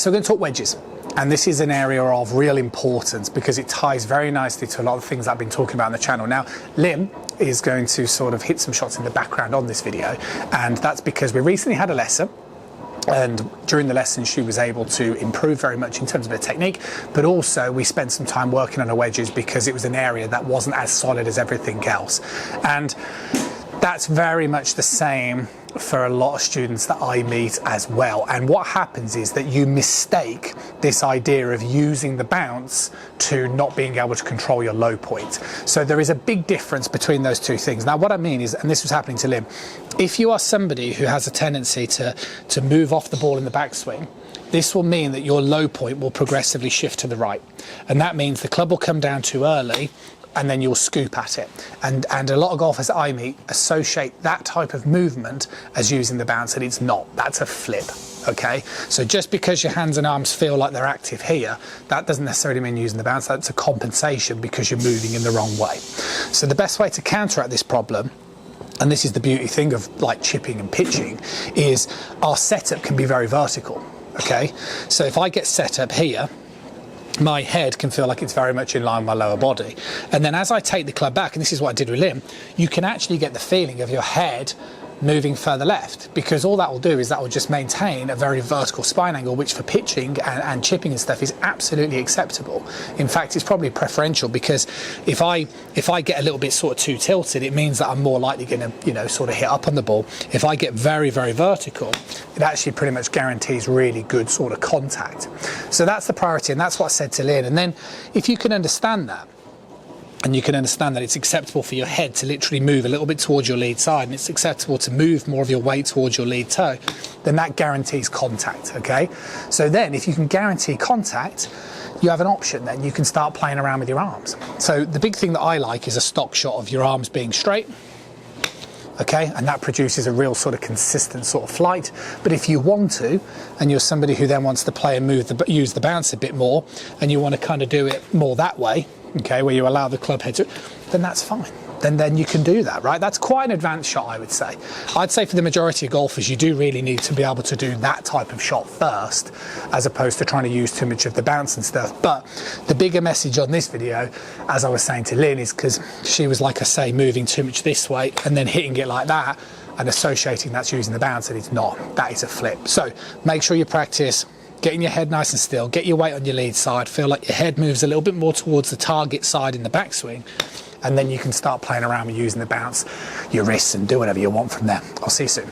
So we're going to talk wedges. And this is an area of real importance because it ties very nicely to a lot of things I've been talking about on the channel. Now, Lim is going to sort of hit some shots in the background on this video, and that's because we recently had a lesson. And during the lesson, she was able to improve very much in terms of her technique, but also we spent some time working on her wedges because it was an area that wasn't as solid as everything else. And that's very much the same for a lot of students that I meet as well. And what happens is that you mistake this idea of using the bounce to not being able to control your low point. So there is a big difference between those two things. Now what I mean is, and this was happening to Lim, if you are somebody who has a tendency to move off the ball in the backswing, this will mean that your low point will progressively shift to the right. And that means the club will come down too early and then you'll scoop at it. And a lot of golfers that I meet associate that type of movement as using the bounce, and it's not. That's a flip, okay? So just because your hands and arms feel like they're active here, that doesn't necessarily mean using the bounce. That's a compensation because you're moving in the wrong way. So the best way to counteract this problem, and this is the beauty thing of like chipping and pitching, is our setup can be very vertical, okay? So if I get set up here, my head can feel like it's very much in line with my lower body. And then as I take the club back, and this is what I did with Lim, you can actually get the feeling of your head moving further left, because all that will do is that will just maintain a very vertical spine angle, which for pitching and chipping and stuff is absolutely acceptable. In fact, it's probably preferential, because if I get a little bit sort of too tilted, it means that I'm more likely going to, you know, sort of hit up on the ball. If I get very, very vertical, it actually pretty much guarantees really good sort of contact. So that's the priority, and that's what I said to Lynn. And then if you can understand that, and you can understand that it's acceptable for your head to literally move a little bit towards your lead side, and it's acceptable to move more of your weight towards your lead toe, then that guarantees contact, okay? So then if you can guarantee contact, you have an option. Then you can start playing around with your arms. So the big thing that I like is a stock shot of your arms being straight, okay? And that produces a real sort of consistent sort of flight. But if you want to, and you're somebody who then wants to play and use the bounce a bit more, and you want to kind of do it more that way, okay, where you allow the club head to, then that's fine. Then you can do that, right? That's quite an advanced shot, I would say. I'd say for the majority of golfers, you do really need to be able to do that type of shot first, as opposed to trying to use too much of the bounce and stuff. But the bigger message on this video, as I was saying to Lynn, is because she was, like I say, moving too much this way and then hitting it like that and associating that's using the bounce, and it's not. That is a flip. So make sure you practice getting your head nice and still, get your weight on your lead side, feel like your head moves a little bit more towards the target side in the backswing, and then you can start playing around with using the bounce, your wrists, and do whatever you want from there. I'll see you soon.